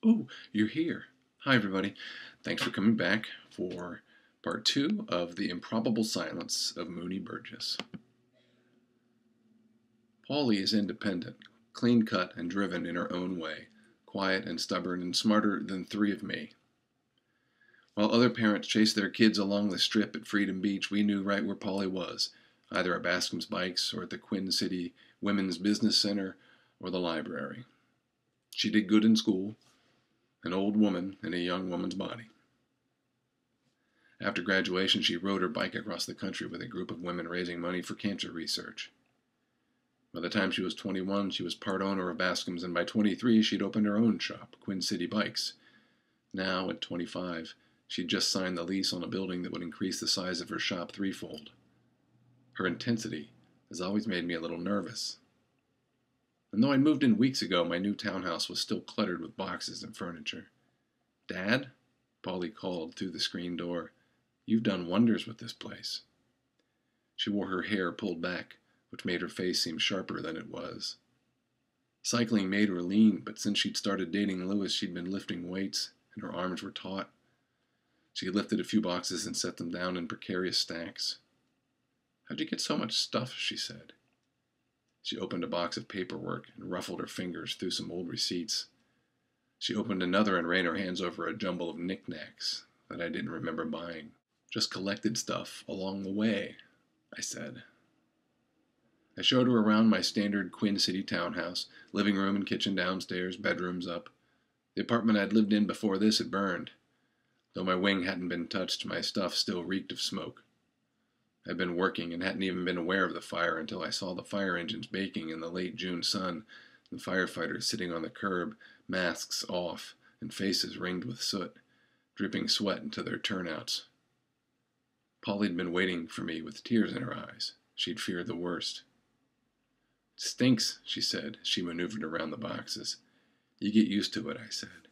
Oh, you're here. Hi, everybody. Thanks for coming back for part two of The Improbable Silence of Moony Burgess. Polly is independent, clean-cut and driven in her own way, quiet and stubborn and smarter than three of me. While other parents chased their kids along the strip at Freedom Beach, we knew right where Polly was, either at Bascom's Bikes or at the Quinn City Women's Business Center or the library. She did good in school, an old woman in a young woman's body. After graduation, she rode her bike across the country with a group of women raising money for cancer research. By the time she was 21, she was part owner of Bascom's, and by 23, she'd opened her own shop, Quinn City Bikes. Now, at 25, she'd just signed the lease on a building that would increase the size of her shop threefold. Her intensity has always made me a little nervous. And though I'd moved in weeks ago, my new townhouse was still cluttered with boxes and furniture. "Dad?" Polly called through the screen door. "You've done wonders with this place." She wore her hair pulled back, which made her face seem sharper than it was. Cycling made her lean, but since she'd started dating Lewis, she'd been lifting weights, and her arms were taut. She lifted a few boxes and set them down in precarious stacks. "How'd you get so much stuff?" she said. She opened a box of paperwork and ruffled her fingers through some old receipts. She opened another and ran her hands over a jumble of knickknacks that I didn't remember buying. "Just collected stuff along the way," I said. I showed her around my standard Quinn City townhouse, living room and kitchen downstairs, bedrooms up. The apartment I'd lived in before this had burned. Though my wing hadn't been touched, my stuff still reeked of smoke. I'd been working and hadn't even been aware of the fire until I saw the fire engines baking in the late June sun, and firefighters sitting on the curb, masks off and faces ringed with soot, dripping sweat into their turnouts. Polly'd been waiting for me with tears in her eyes. She'd feared the worst. "It stinks," she said as she maneuvered around the boxes. "You get used to it," I said.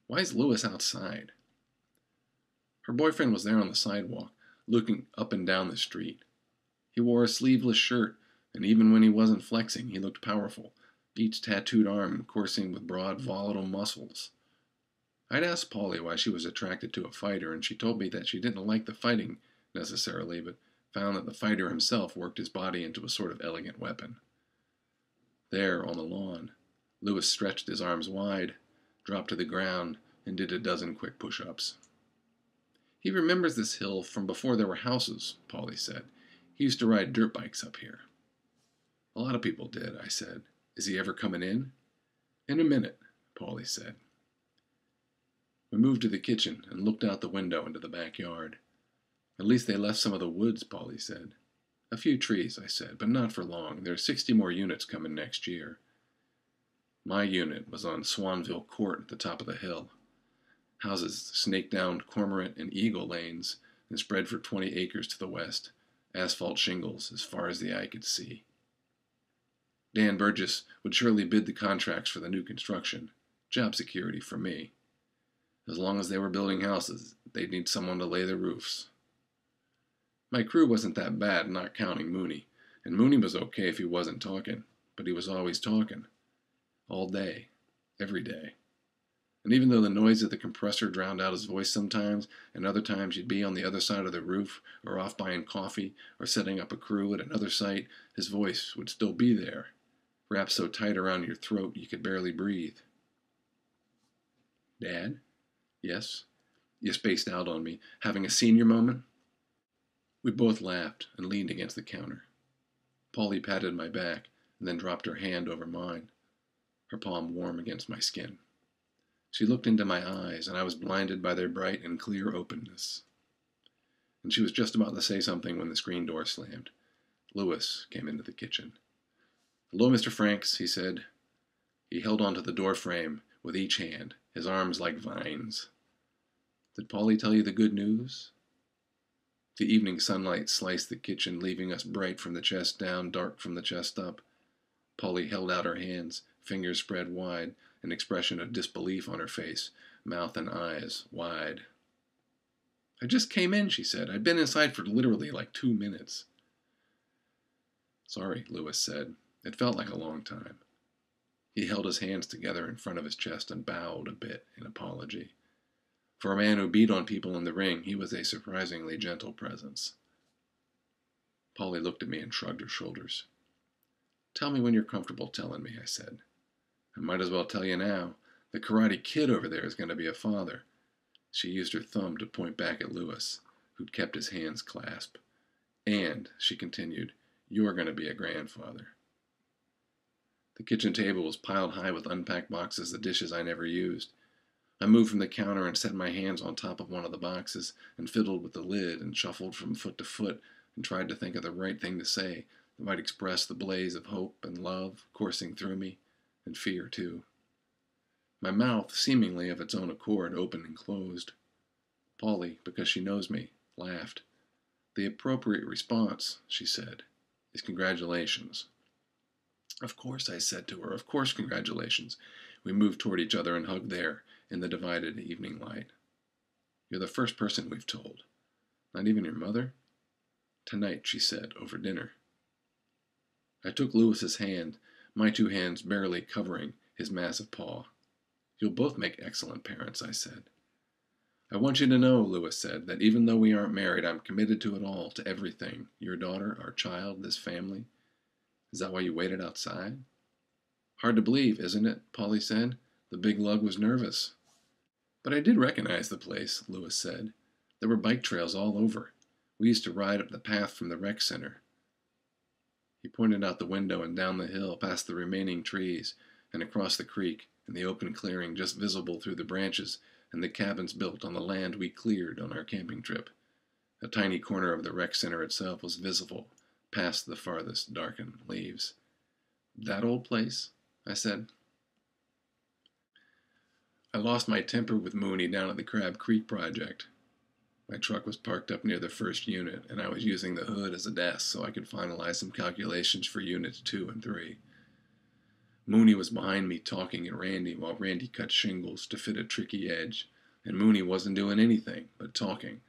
"Why's Lewis outside?" Her boyfriend was there on the sidewalk, looking up and down the street. He wore a sleeveless shirt, and even when he wasn't flexing, he looked powerful, each tattooed arm coursing with broad, volatile muscles. I'd asked Polly why she was attracted to a fighter, and she told me that she didn't like the fighting necessarily, but found that the fighter himself worked his body into a sort of elegant weapon. There, on the lawn, Lewis stretched his arms wide, dropped to the ground, and did a dozen quick push-ups. "He remembers this hill from before there were houses," Polly said. "He used to ride dirt bikes up here." "A lot of people did," I said. "Is he ever coming in?" "In a minute," Polly said. We moved to the kitchen and looked out the window into the backyard. "At least they left some of the woods," Polly said. "A few trees," I said, "but not for long. There are 60 more units coming next year." My unit was on Swanville Court at the top of the hill. Houses snaked down Cormorant and Eagle lanes and spread for 20 acres to the west, asphalt shingles as far as the eye could see. Dan Burgess would surely bid the contracts for the new construction. Job security for me. As long as they were building houses, they'd need someone to lay the roofs. My crew wasn't that bad, not counting Moony, and Moony was okay if he wasn't talking, but he was always talking. All day, every day. And even though the noise of the compressor drowned out his voice sometimes, and other times he'd be on the other side of the roof, or off buying coffee, or setting up a crew at another site, his voice would still be there, wrapped so tight around your throat you could barely breathe. "Dad?" "Yes?" You spaced out on me. "Having a senior moment?" We both laughed and leaned against the counter. Polly patted my back and then dropped her hand over mine, her palm warm against my skin. She looked into my eyes, and I was blinded by their bright and clear openness. And she was just about to say something when the screen door slammed. Lewis came into the kitchen. "Hello, Mr. Franks," he said. He held onto the door frame with each hand, his arms like vines. "Did Polly tell you the good news?" The evening sunlight sliced the kitchen, leaving us bright from the chest down, dark from the chest up. Polly held out her hands, fingers spread wide, an expression of disbelief on her face, mouth and eyes wide. "I just came in," she said. "I'd been inside for literally like 2 minutes." "Sorry," Lewis said. It felt like a long time. He held his hands together in front of his chest and bowed a bit in apology. For a man who beat on people in the ring, he was a surprisingly gentle presence. Polly looked at me and shrugged her shoulders. "Tell me when you're comfortable telling me," I said. "I might as well tell you now. The Karate Kid over there is going to be a father." She used her thumb to point back at Lewis, who'd kept his hands clasped. "And," she continued, "you're going to be a grandfather." The kitchen table was piled high with unpacked boxes of dishes I never used. I moved from the counter and set my hands on top of one of the boxes and fiddled with the lid and shuffled from foot to foot and tried to think of the right thing to say that might express the blaze of hope and love coursing through me, and fear too. My mouth, seemingly of its own accord, opened and closed. Polly, because she knows me, laughed. "The appropriate response," she said, "is congratulations." "Of course," I said to her, "of course, congratulations." We moved toward each other and hugged there, in the divided evening light. "You're the first person we've told. Not even your mother?" "Tonight," she said, "over dinner." I took Lewis's hand, my two hands barely covering his massive paw. "You'll both make excellent parents," I said. "I want you to know," Lewis said, "that even though we aren't married, I'm committed to it all, to everything. Your daughter, our child, this family. Is that why you waited outside?" "Hard to believe, isn't it?" Polly said. "The big lug was nervous." "But I did recognize the place," Lewis said. "There were bike trails all over. We used to ride up the path from the rec center." He pointed out the window and down the hill, past the remaining trees, and across the creek, and the open clearing just visible through the branches, and the cabins built on the land we cleared on our camping trip. A tiny corner of the rec center itself was visible, past the farthest darkened leaves. "That old place?" I said. I lost my temper with Mooney down at the Crab Creek project. My truck was parked up near the first unit, and I was using the hood as a desk so I could finalize some calculations for units 2 and 3. Mooney was behind me talking at Randy while Randy cut shingles to fit a tricky edge, and Mooney wasn't doing anything but talking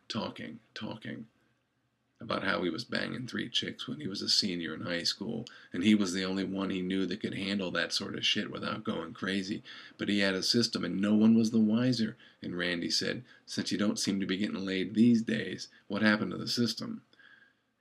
about how he was banging 3 chicks when he was a senior in high school, and he was the only one he knew that could handle that sort of shit without going crazy. But he had a system, and no one was the wiser. And Randy said, "Since you don't seem to be getting laid these days, what happened to the system?"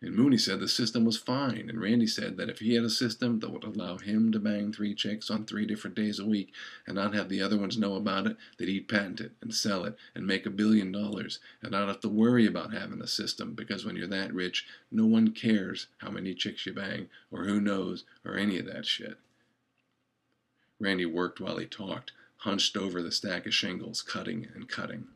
And Mooney said the system was fine, and Randy said that if he had a system that would allow him to bang 3 chicks on 3 different days a week and not have the other ones know about it, that he'd patent it and sell it and make $1 billion and not have to worry about having a system, because when you're that rich, no one cares how many chicks you bang or who knows or any of that shit. Randy worked while he talked, hunched over the stack of shingles, cutting and cutting.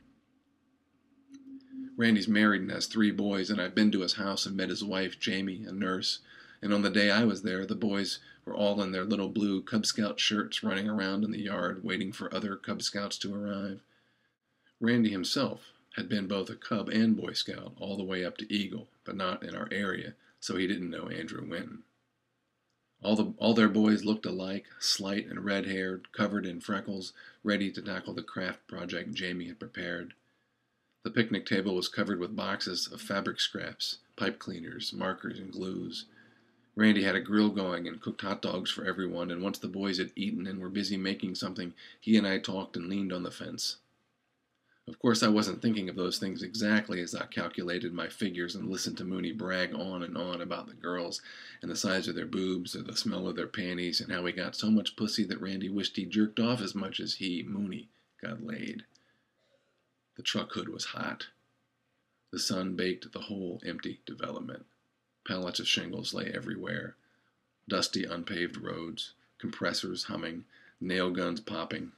Randy's married and has 3 boys, and I've been to his house and met his wife, Jamie, a nurse. And on the day I was there, the boys were all in their little blue Cub Scout shirts running around in the yard waiting for other Cub Scouts to arrive. Randy himself had been both a Cub and Boy Scout all the way up to Eagle, but not in our area, so he didn't know Andrew Winton. All their boys looked alike, slight and red-haired, covered in freckles, ready to tackle the craft project Jamie had prepared. The picnic table was covered with boxes of fabric scraps, pipe cleaners, markers, and glues. Randy had a grill going and cooked hot dogs for everyone, and once the boys had eaten and were busy making something, he and I talked and leaned on the fence. Of course, I wasn't thinking of those things exactly as I calculated my figures and listened to Mooney brag on and on about the girls and the size of their boobs or the smell of their panties and how he got so much pussy that Randy wished he jerked off as much as he, Mooney, got laid. The truck hood was hot. The sun baked the whole empty development. Pallets of shingles lay everywhere. Dusty, unpaved roads, compressors humming, nail guns popping,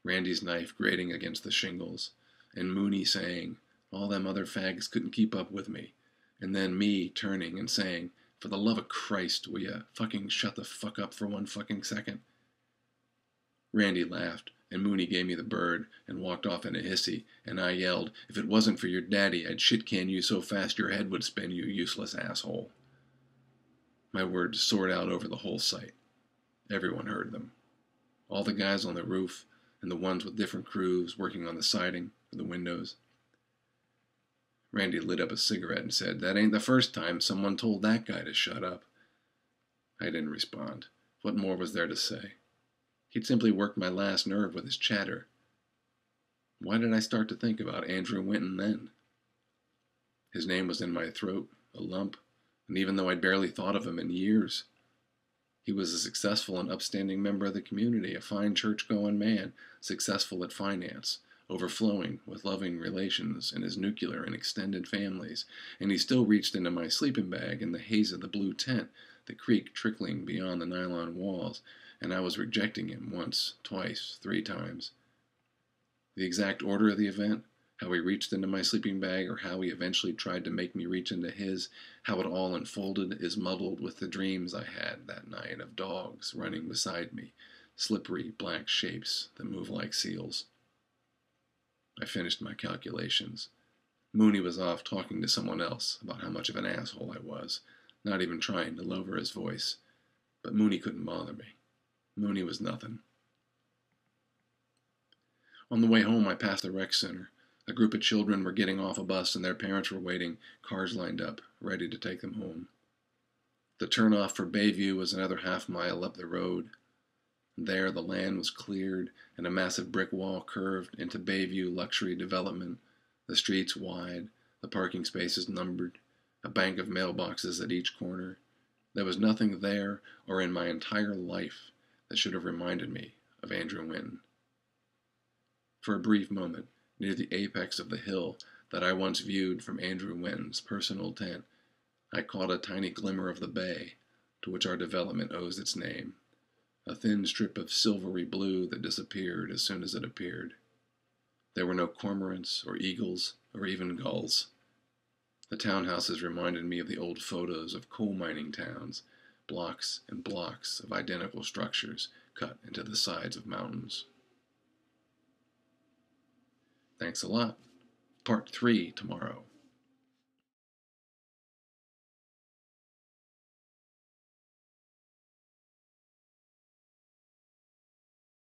Randy's knife grating against the shingles, and Mooney saying, "All them other fags couldn't keep up with me," and then me turning and saying, "For the love of Christ, will ya fucking shut the fuck up for one fucking second?" Randy laughed, and Mooney gave me the bird and walked off in a hissy, and I yelled, "If it wasn't for your daddy, I'd shit-can you so fast your head would spin, you useless asshole." My words soared out over the whole site. Everyone heard them. All the guys on the roof, and the ones with different crews working on the siding and the windows. Randy lit up a cigarette and said, "That ain't the first time someone told that guy to shut up." I didn't respond. What more was there to say? He'd simply worked my last nerve with his chatter. Why did I start to think about Andrew Winton then? His name was in my throat, a lump, and even though I'd barely thought of him in years, he was a successful and upstanding member of the community, a fine church-going man, successful at finance, overflowing with loving relations in his nuclear and extended families, and he still reached into my sleeping bag in the haze of the blue tent, the creek trickling beyond the nylon walls, and I was rejecting him once, twice, 3 times. The exact order of the event, how he reached into my sleeping bag, or how he eventually tried to make me reach into his, how it all unfolded, is muddled with the dreams I had that night of dogs running beside me, slippery black shapes that move like seals. I finished my calculations. Mooney was off talking to someone else about how much of an asshole I was, not even trying to lower his voice. But Mooney couldn't bother me. Mooney was nothing. On the way home, I passed the rec center. A group of children were getting off a bus and their parents were waiting, cars lined up, ready to take them home. The turnoff for Bayview was another half-mile up the road. There, the land was cleared and a massive brick wall curved into Bayview luxury development, the streets wide, the parking spaces numbered, a bank of mailboxes at each corner. There was nothing there or in my entire life that should have reminded me of Andrew Winton. For a brief moment, near the apex of the hill that I once viewed from Andrew Winton's personal tent, I caught a tiny glimmer of the bay to which our development owes its name, a thin strip of silvery blue that disappeared as soon as it appeared. There were no cormorants or eagles or even gulls. The townhouses reminded me of the old photos of coal mining towns, blocks and blocks of identical structures cut into the sides of mountains. Thanks a lot. Part 3 tomorrow.